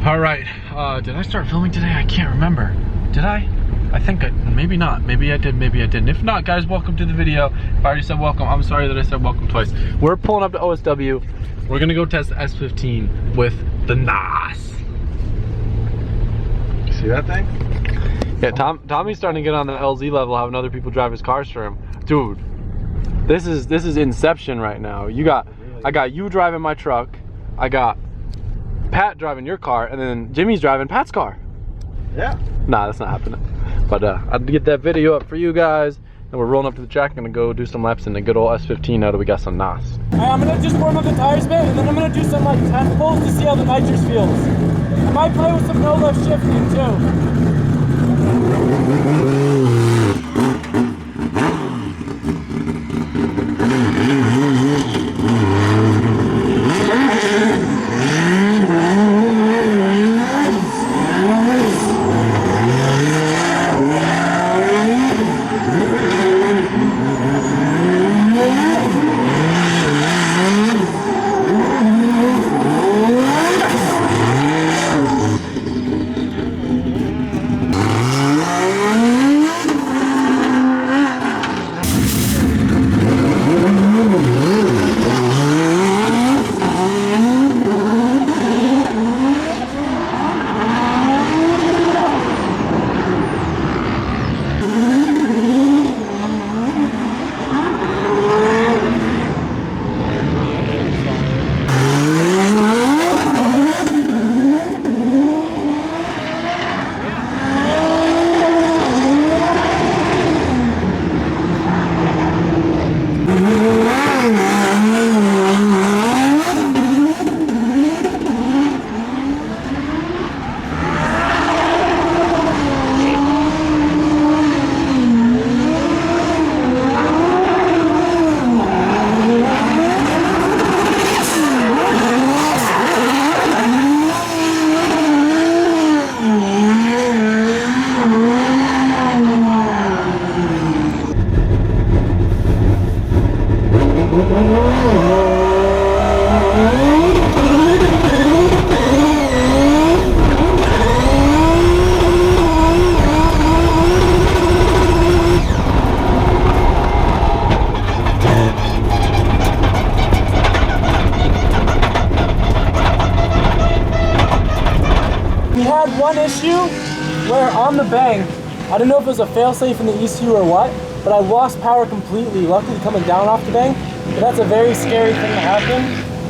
All right, did I start filming today? I can't remember. Did I? I think maybe not. Maybe I did, maybe I didn't. If not, guys, welcome to the video. If I already said welcome, I'm sorry that I said welcome twice. We're pulling up to OSW. We're gonna go test the S15 with the NAS. See that thing? Yeah, Tommy's starting to get on the LZ level, having other people drive his cars for him. Dude, this is Inception right now. I got you driving my truck, I got Pat driving your car, and then Jimmy's driving Pat's car. Yeah. Nah, that's not happening. But I'd get that video up for you guys, and we're rolling up to the track. Gonna go do some laps in the good old S15 now that we got some NAS. I'm gonna just warm up the tires a bit, and then I'm gonna do some like test pulls to see how the nitrous feels. I might play with some no-lift shifting too. One issue where on the bank, I don't know if it was a failsafe in the ECU or what, but I lost power completely, luckily coming down off the bank, but that's a very scary thing to happen.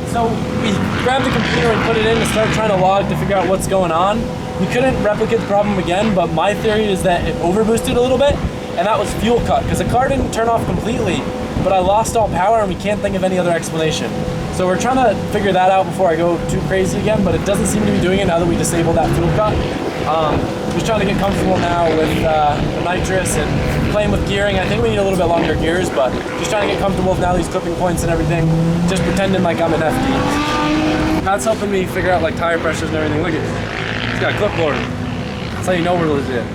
So we grabbed the computer and put it in to start trying to log to figure out what's going on. We couldn't replicate the problem again, but my theory is that it overboosted a little bit, and that was fuel cut, because the car didn't turn off completely, but I lost all power and we can't think of any other explanation. So we're trying to figure that out before I go too crazy again, but it doesn't seem to be doing it now that we disabled that fuel cut. Just trying to get comfortable now with the nitrous and playing with gearing. I think we need a little bit longer gears, but just trying to get comfortable with now these clipping points and everything, just pretending like I'm an FD. That's helping me figure out like tire pressures and everything. Look at it, it's got a clipboard. That's how you know we're legit.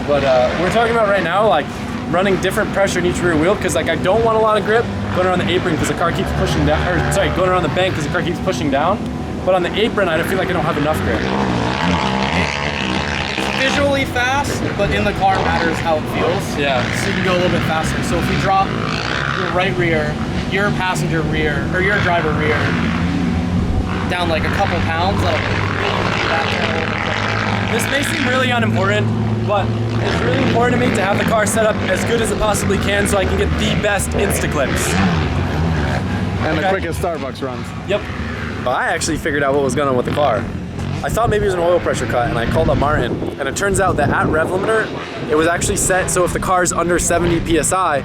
But we're talking about right now like running different pressure in each rear wheel, because like I don't want a lot of grip going around the apron because the car keeps pushing down, or sorry, going around the bank because the car keeps pushing down. But on the apron, I feel like I don't have enough grip. Visually fast, but in the car matters how it feels. Yeah. So you can go a little bit faster. So if we drop your right rear, your passenger rear, or your driver rear down like a couple pounds, that'll be back there a little bit quicker. This may seem really unimportant, but it's really important to me to have the car set up as good as it possibly can so I can get the best Instaclips. And the quickest Starbucks runs. Yep. Well, I actually figured out what was going on with the car. I thought maybe it was an oil pressure cut, and I called up Martin, and it turns out that at rev limiter, it was actually set so if the car's under 70 PSI,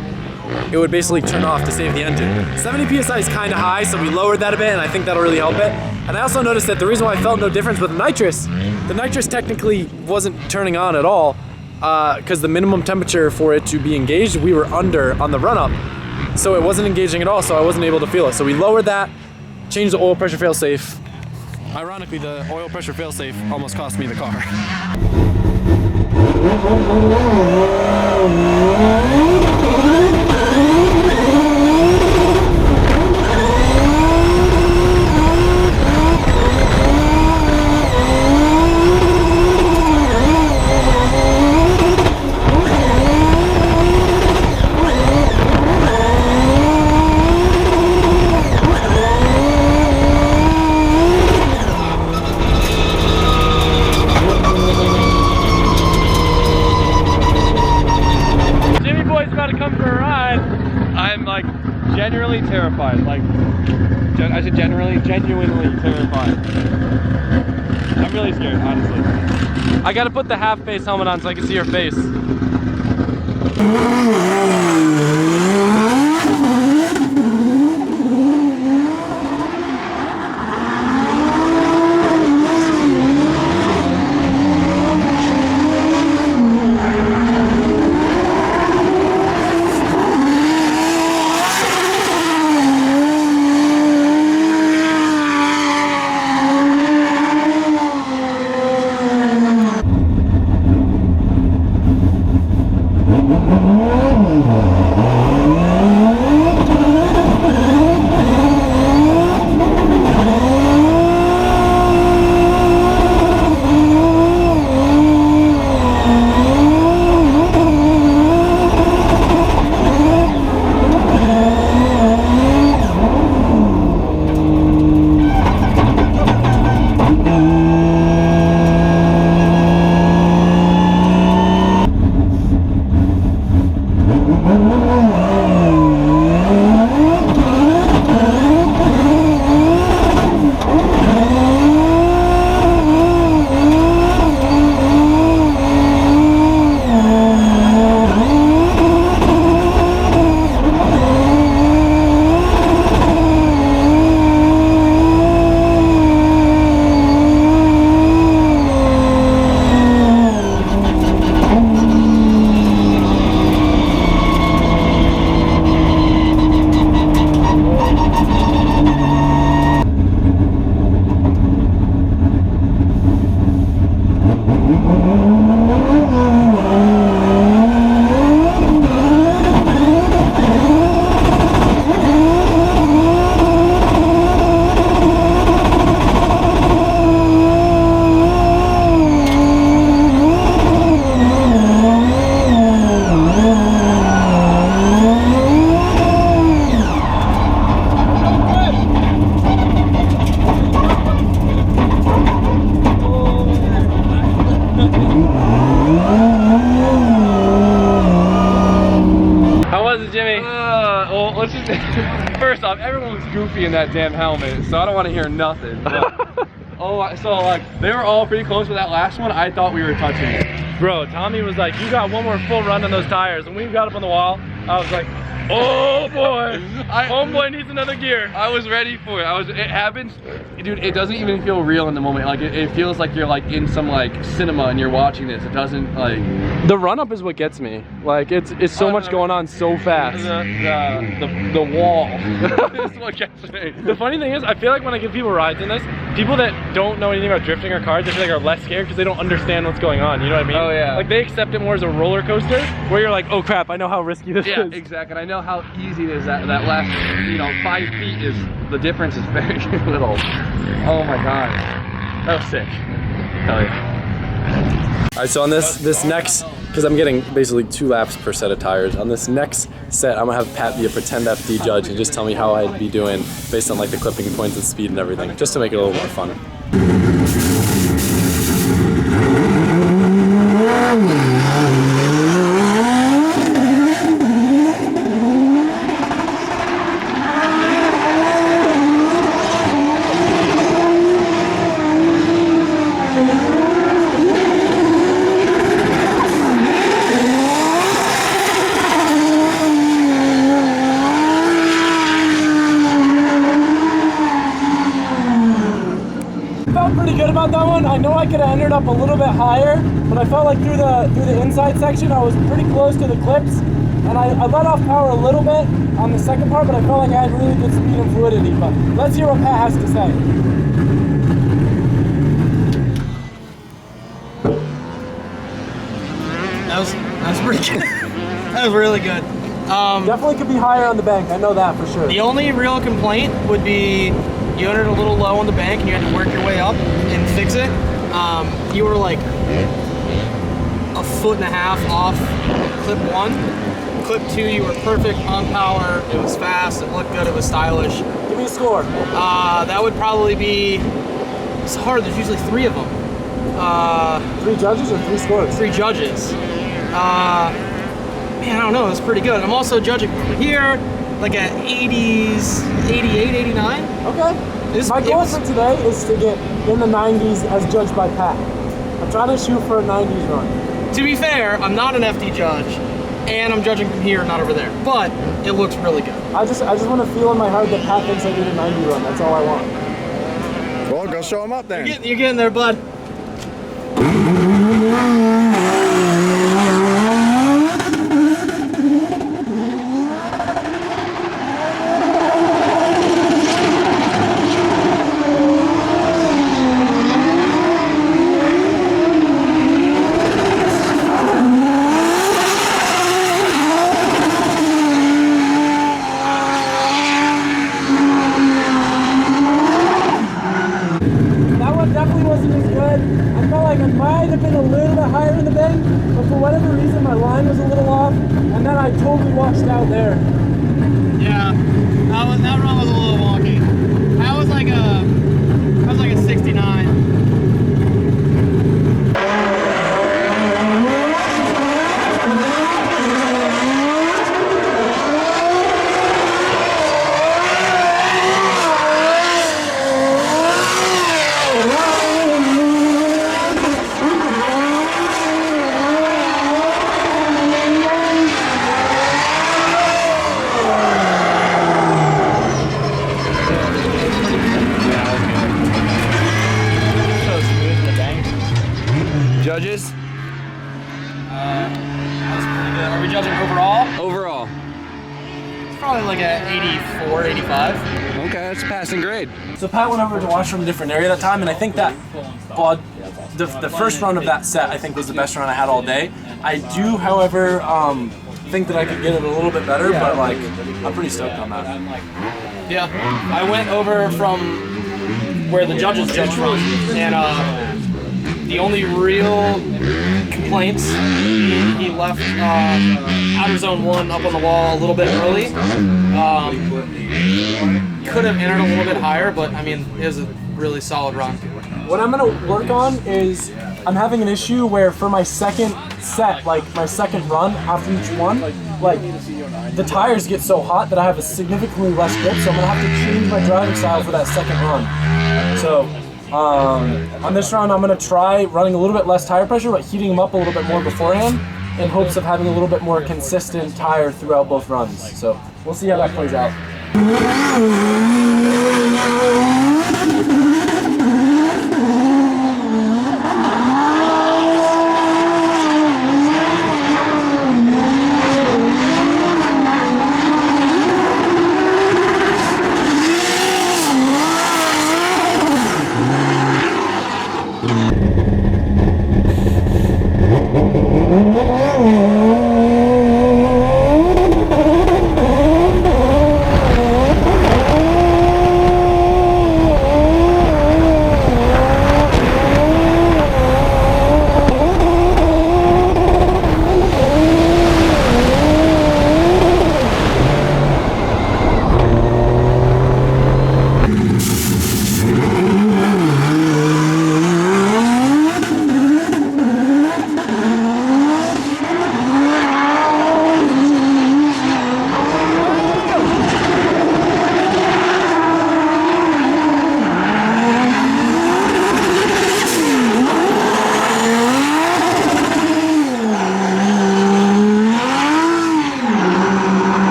it would basically turn off to save the engine. 70 PSI is kind of high, so we lowered that a bit, and I think that'll really help it. And I also noticed that the reason why I felt no difference with the nitrous technically wasn't turning on at all, because the minimum temperature for it to be engaged, we were under on the run-up. So it wasn't engaging at all, so I wasn't able to feel it. So we lowered that, changed the oil pressure failsafe. Ironically, the oil pressure failsafe almost cost me the car. genuinely terrified. I'm really scared, honestly. I gotta put the half face helmet on so I can see your face. Well, let's just first off, everyone was goofy in that damn helmet, so I don't want to hear nothing. But, so like they were all pretty close with that last one. I thought we were touching it. Bro, Tommy was like, "You got one more full run on those tires," and when we got up on the wall, I was like, "Oh boy, homeboy needs another gear." I was ready for it. It happens, dude. It doesn't even feel real in the moment. Like it feels like you're like in some like cinema and you're watching this. It doesn't like. The run up is what gets me. Like it's so much going on so fast. The wall is what gets me. The funny thing is, I feel like when I give people rides in this, people that don't know anything about drifting or cars, I feel like are less scared because they don't understand what's going on. You know what I mean? Oh yeah. Like they accept it more as a roller coaster, where you're like, "Oh crap, I know how risky this is." Yeah, exactly. And I know how easy it is. That last, 5 feet is the difference is very little. Oh my god, that was sick. Hell yeah. All right, so on this next, because I'm getting basically 2 laps per set of tires, on this next set, I'm gonna have Pat be a pretend FD judge and just tell me how I'd be doing based on like the clipping points and speed and everything, just to make it a little more fun. I know I could have ended up a little bit higher, but I felt like through the inside section I was pretty close to the clips, and I let off power a little bit on the second part, but I felt like I had really good speed and fluidity. But let's hear what Pat has to say. That was pretty good. That was really good. Definitely could be higher on the bank, I know that for sure. The only real complaint would be you entered a little low on the bank and you had to work your way up and fix it. You were like 1.5 foot off clip 1. Clip 2, you were perfect on power. It was fast, it looked good, it was stylish. Give me a score. That would probably be, it's hard, there's usually 3 of them. 3 judges or 3 scores? 3 judges. Man, I don't know, it's pretty good. I'm also judging over here, like at 80s, 88, 89. Okay. My goal for today is to get in the 90s as judged by Pat. I'm trying to shoot for a 90s run. To be fair, I'm not an FD judge, and I'm judging from here, not over there. But it looks really good. I just want to feel in my heart that Pat thinks I did a 90 run. That's all I want. Well, go show him up then. You're getting there, bud. Definitely wasn't as good. I felt like I might have been a little bit higher in the bank, but for whatever reason my line was a little off, and then I totally washed out there. Yeah, that run was a little wonky. That was like a 69. Judges? That's pretty good. Are we judging overall? Overall. It's probably like a 84, 85. Okay, that's a passing grade. So Pat went over to watch from a different area that time, and I think that the first run of that set I think was the best run I had all day. I do, however, think that I could get it a little bit better, but like I'm pretty stoked on that. Yeah, I went over from where the judges judge from, and the only real complaints, he left outer zone 1 up on the wall a little bit early. Could have entered a little bit higher, but I mean, it was a really solid run. What I'm gonna work on is I'm having an issue where for my second set, like my second run after each one, like the tires get so hot that I have a significantly less grip, so I'm gonna have to change my driving style for that second run. So on this run, I'm gonna try running a little bit less tire pressure, but heating them up a little bit more beforehand in hopes of having a little bit more consistent tire throughout both runs. So we'll see how that plays out.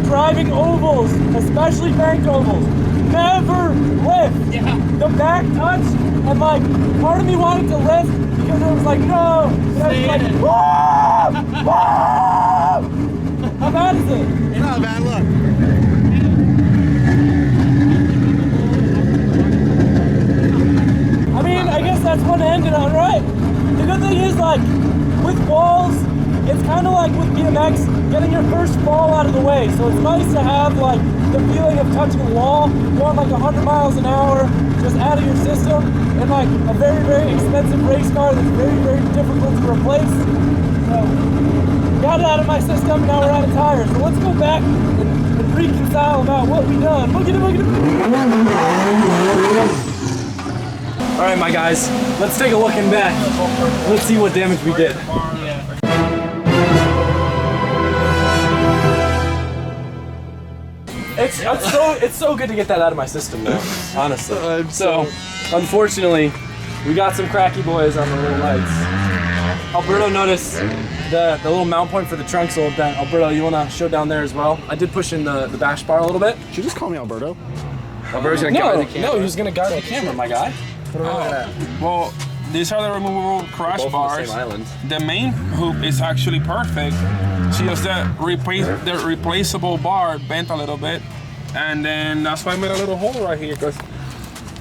Driving ovals, especially bank ovals, never lift. Yeah. The back touch, and like part of me wanted to lift because it was like no, and I was like, whoa, whoa. How bad is it? It's not bad, look. I mean, I guess that's one to end it on, right? The good thing is, like, with walls, it's kind of like with BMX, getting your first fall out of the way. So it's nice to have like the feeling of touching a wall, going like 100 miles an hour, just out of your system, and like a very, very expensive race car that's very, very difficult to replace. So got it out of my system, now we're out of tires. So let's go back and reconcile about what we done. Look at it, look at it. All right, my guys, let's take a looking back. Let's see what damage we did. It's it's so good to get that out of my system now, honestly. So, unfortunately, we got some cracky boys on the little lights. Alberto noticed the little mount point for the trunk's a little bent. Alberto, you want to show down there as well? I did push in the bash bar a little bit. Should you just call me Alberto? Alberto's gonna guide the camera. No, he was gonna guard the camera, my guy. Well, these are the removable crash Both on the bars. same island. The main hoop is actually perfect. It's just the replaceable bar bent a little bit, and then that's why I made a little hole right here, because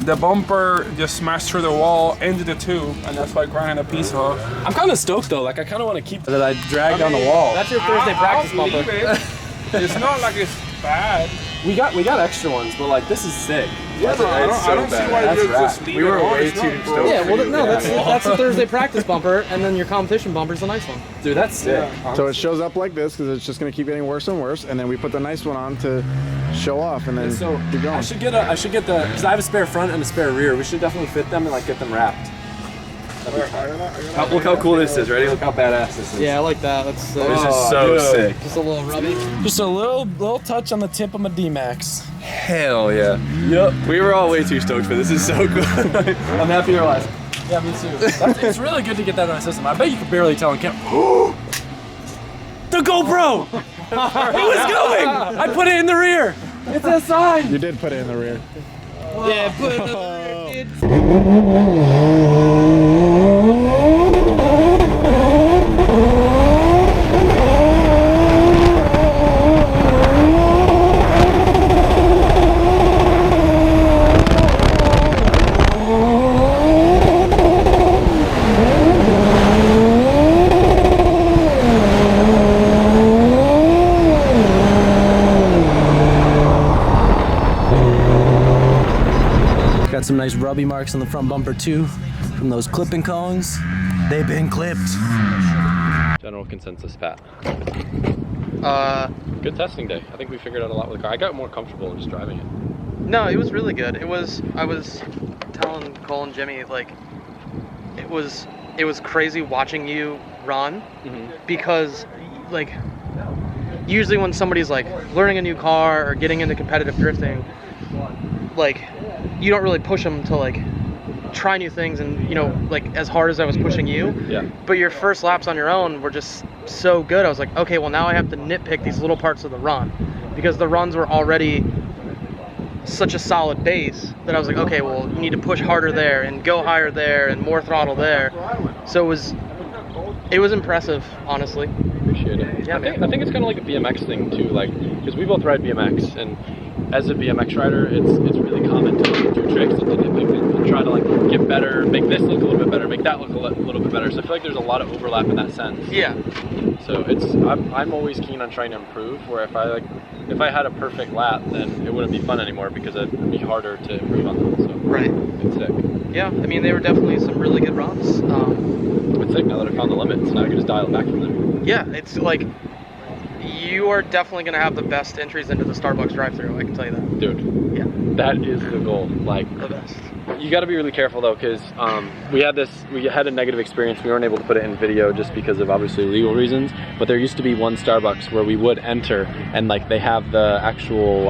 the bumper just smashed through the wall into the tube, and that's why I grinded a piece off. I'm kind of stoked though. Like I kind of want to keep that I dragged down the wall. That's your Thursday practice I'll bumper. believe it. It's not like it's bad. We got extra ones, but like this is sick. Yeah, no, I don't see why That's you rad. just leave We were it on. way It's too not stoked. broke. Yeah, well, no, that's the Thursday practice bumper, and then your competition bumper's the nice one. Dude, that's sick. So it shows up like this because it's just gonna keep getting worse and worse, and then we put the nice one on to show off, and then So keep going. I should get the because I have a spare front and a spare rear. We should definitely fit them and like get them wrapped. Look how cool this is. Ready? Look how badass this is. Yeah, I like that. That's This is so sick. just a little rubby. Just a little touch on the tip of my D-Max. Hell yeah. Yep. We were all way too stoked for this. This is so good. I'm happy to realize. Yeah, me too. It's really good to get that on the system. I bet you could barely tell on camera. The GoPro! It was going! I put it in the rear. It's a sign. You did put it in the rear. Yeah, put it in the rear, kid. Got some nice rubby marks on the front bumper too, from those clipping cones. They've been clipped. General consensus, Pat. Good Testing day. I think we figured out a lot with the car. I got more comfortable in just driving it. No, it was really good. I was telling Cole and Jimmy, like, it was crazy watching you run, because, like, usually when somebody's like learning a new car or getting into competitive drifting, like, you don't really push them to like try new things, and like as hard as I was pushing you. Yeah. But your first laps on your own were just so good. I was like, okay, well now I have to nitpick these little parts of the run, because the runs were already such a solid base that I was like, okay, well you need to push harder there and go higher there and more throttle there. So it was impressive, honestly. Appreciate it. Yeah, I think it's kind of like a BMX thing too, like, because we both ride BMX, and as a BMX rider, it's really common to do tricks and to nitpick and try to like get better, make this look a little bit better, make that look a little bit better. So I feel like there's a lot of overlap in that sense. Yeah. So I'm always keen on trying to improve. Where if I had a perfect lap, then it wouldn't be fun anymore because it'd be harder to improve on them. So Right. it's sick. Yeah, I mean, they were definitely some really good runs. It's sick now that I found the limits. Now I can just dial it back from them. Yeah, it's like, you are definitely going to have the best entries into the Starbucks drive-thru, I can tell you that. Dude, Yeah, that is the goal. Like, the best. you got to be really careful though, because we had a negative experience. We weren't able to put it in video just because of obviously legal reasons. But there used to be one Starbucks where we would enter, and like they have the actual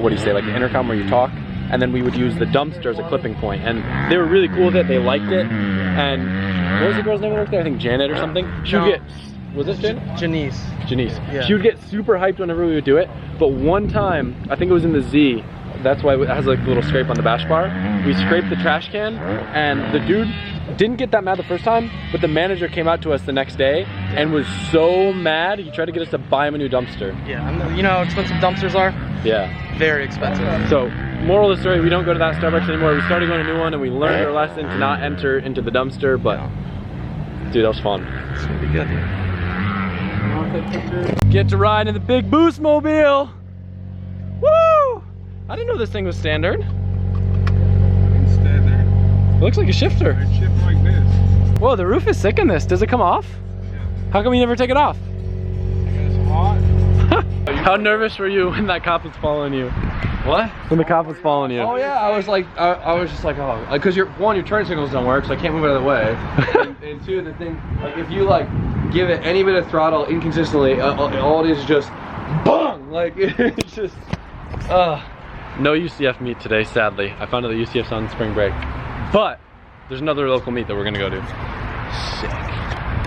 what do you say, like the intercom where you talk, and then we would use the dumpster as a clipping point. And they were really cool with it. They liked it. And what was the girl's name that worked there? I think Janet or something. She would get. Was this Janet? Janice. Yeah. She would get super hyped whenever we would do it, but one time, I think it was in the Z, that's why it has like a little scrape on the bash bar, we scraped the trash can, and the dude didn't get that mad the first time, but the manager came out to us the next day and was so mad, he tried to get us to buy him a new dumpster. Yeah, and you know how expensive dumpsters are? Yeah. Very expensive. So, moral of the story, we don't go to that Starbucks anymore. We started going to a new one, and we learned our lesson to not enter into the dumpster, but dude, that was fun. It's gonna be good. Get to ride in the big boost mobile. Woo! I didn't know this thing was standard. It looks like a shifter. It's shifting like this. Whoa, the roof is sick in this. Does it come off? Yeah. How come you never take it off? It's hot. How nervous were you when that cop was following you? What? When the cop was following you? Oh yeah, I was like, I was just like, oh, because your turn signals don't work, so I can't move out of the way. and two, the thing, like if you like give it any bit of throttle inconsistently, all it is just bong, like it's just. No UCF meet today, sadly. I found out that UCF's on spring break. But there's another local meet that we're gonna go to. Sick.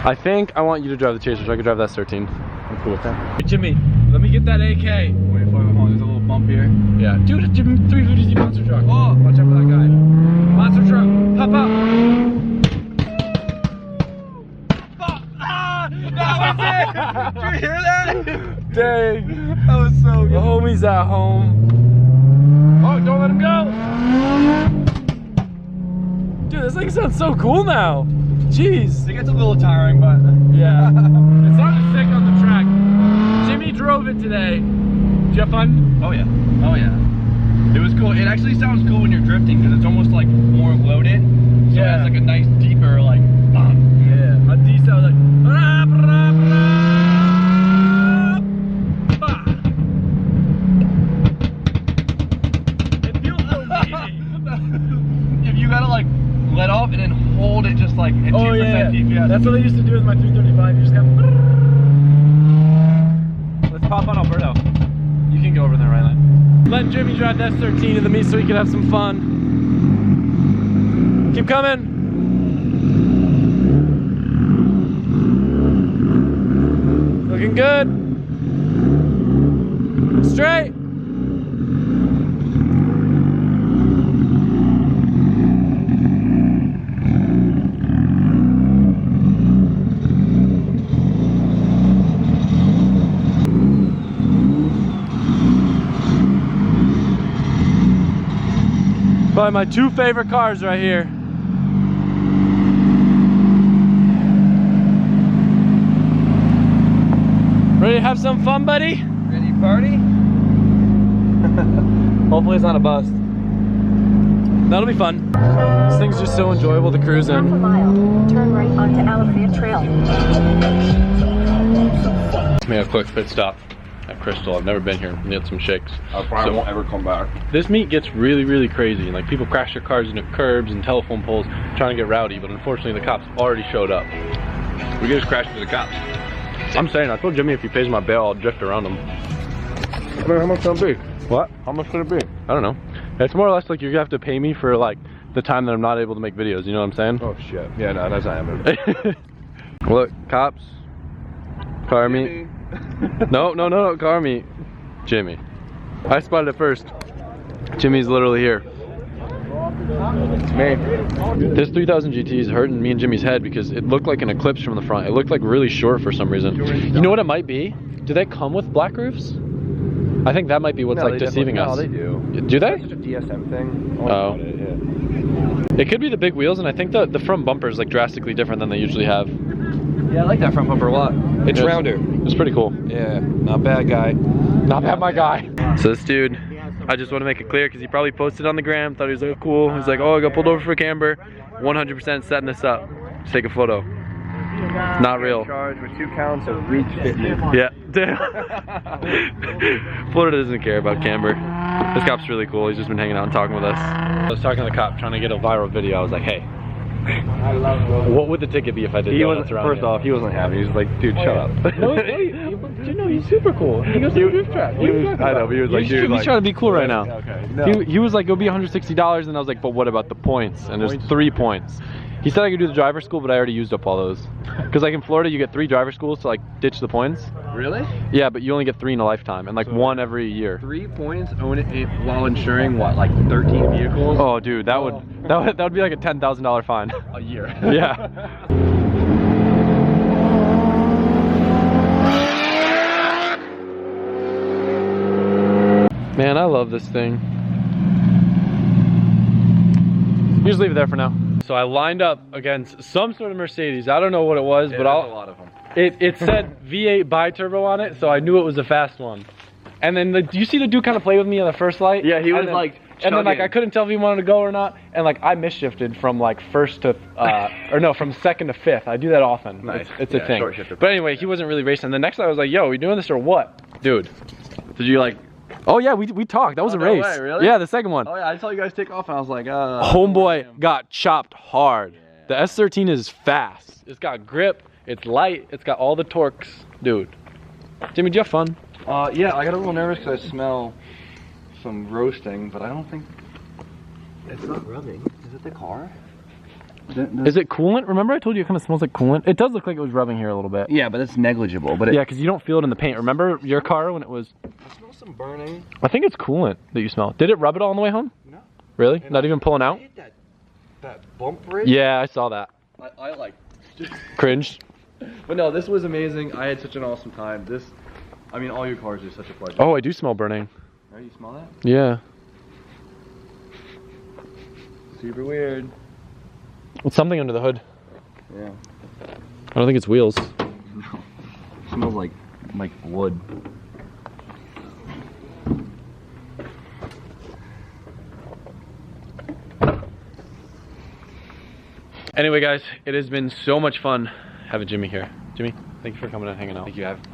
I think I want you to drive the Chaser so I can drive that S13. I'm cool with that. Hey, Jimmy, let me get that AK. Wait, there's a little bump here. Yeah. Dude, Jimmy, 350Z monster truck. Oh, watch out for that guy. Monster truck. Pop up. That was it! Did you hear that? Dang. That was so good. The homie's at home. Oh, don't let him go. Dude, this thing sounds so cool now. Jeez. It gets a little tiring, but yeah. It sounded sick on the track. Jimmy drove it today. Did you have fun? oh yeah. It was cool. It actually sounds cool when you're drifting because it's almost like more loaded. So it has like a nice deeper like bump. Yeah. A D sound like it feels so easy. If you gotta like let off and then hold it just like at 2% DPS. That's what I used to do with my 335. You just got. Let's pop on Alberto. You can go over there, right? Let Jimmy drive that S13 in the meet so he can have some fun. Keep coming. Looking good. Straight. Probably my two favorite cars right here. Ready to have some fun, buddy? Ready to party? Hopefully it's not a bust. That'll be fun. This thing's just so enjoyable to cruise Half a in. mile, turn right onto Alafia Trail. Made a quick pit stop at Crystal. I've never been here. Need some shakes. I probably won't ever come back. This meet gets really, really crazy. Like people crash their cars into curbs and telephone poles trying to get rowdy, but unfortunately the cops already showed up. We could just crash into the cops. I'm saying, I told Jimmy if he pays my bail, I'll drift around him. How much can it be? What? How much could it be? I don't know. It's more or less like you're gonna have to pay me for like the time that I'm not able to make videos, you know what I'm saying? Oh shit. Yeah, no, that's not happening. Look, cops. Car meet. No, car meet. Jimmy. I spotted it first. Jimmy's literally here. It's me. This 3000 GT is hurting me and Jimmy's head because it looked like an Eclipse from the front. It looked like really short for some reason. You know what it might be? Do they come with black roofs? I think that might be what's like deceiving us. No, they do. Do they? It's such a DSM thing. Oh. Yeah. It could be the big wheels, and I think the front bumper is like drastically different than they usually have. Yeah, I like that front bumper a lot. It's rounder. It's pretty cool. Yeah, not bad, guy. Not bad, my guy. So this dude, I just want to make it clear because he probably posted on the gram, thought he was like cool. He's like, oh, I got pulled over for camber. 100% setting this up. Just take a photo. Not real. Charged with 2 counts of reach fitness. Yeah. Florida doesn't care about camber. This cop's really cool. He's just been hanging out and talking with us. I was talking to the cop trying to get a viral video. I was like, hey, what would the ticket be if I did donuts around First you? off, he wasn't happy. He was like, dude, shut up. No, he's super cool. He goes to the drift track. I know, but he was like, dude, he's like, trying to be cool right now. Okay. No. He was like, it'll be $160, and I was like, but what about the points? And there's 3 points. He said I could do the driver school, but I already used up all those. Because like in Florida, you get 3 driver schools to like ditch the points. Really? Yeah, but you only get 3 in a lifetime, and like 1 every year. 3 points own it while insuring what, like 13 vehicles? Oh, dude, that would be like a $10,000 fine a year. Yeah. Man, I love this thing. You just leave it there for now. So I lined up against some sort of Mercedes. I don't know what it was, but a lot of them. It said V8 bi-turbo on it, so I knew it was a fast one. And then do you see the dude kind of play with me on the first light? Yeah, he was then, like and then like I couldn't tell if he wanted to go or not, and like I misshifted from like first to or no, from second to fifth. I do that often. Nice. It's a thing. Short shifter. But anyway, he wasn't really racing. The next night I was like, yo, we doing this or what? Dude. Did you like? Oh yeah, we talked. That was a no race. way, really? Yeah, the second one. Oh yeah, I saw you guys take off, and I was like, Homeboy got chopped hard. Yeah. The S13 is fast. It's got grip. It's light. It's got all the torques. Dude. Jimmy, did you have fun? Yeah, I got a little nervous because I smell some roasting, but I don't think it's not rubbing. Is it the car? Is it coolant? Remember I told you it kind of smells like coolant? It does look like it was rubbing here a little bit. Yeah, but it's negligible. But yeah, because you don't feel it in the paint. Remember your car when it was... I smell some burning. I think it's coolant that you smell. Did it rub it all on the way home? No. Really? Not even pulling out? I hit that bump bridge. Yeah, I saw that. I like... Cringed. But no, this was amazing. I had such an awesome time. I mean, all your cars are such a pleasure. Oh, I do smell burning. Oh, you smell that? Yeah. Super weird. It's something under the hood. Yeah. I don't think it's wheels. No. It smells like wood. Anyway, guys, it has been so much fun having Jimmy here. Jimmy, thank you for coming and hanging out.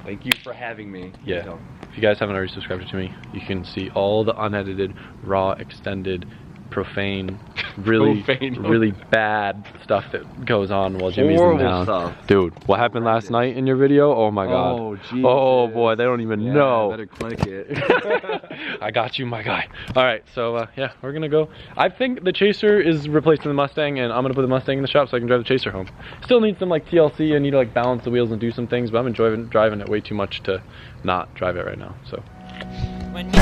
Thank you for having me. Yeah. If you guys haven't already subscribed to Jimmy, you can see all the unedited, raw, extended, profane, really bad stuff that goes on while Jimmy's in town. Stuff. Dude, what happened last night in your video? Oh my god. Oh, Jesus. Oh boy, they don't even know. Better click it. I got you, my guy. All right, so yeah, we're gonna go. I think the Chaser is replacing the Mustang, and I'm gonna put the Mustang in the shop so I can drive the Chaser home. Still need some like TLC. I need to like balance the wheels and do some things, but I'm enjoying driving it way too much to not drive it right now. So. When you say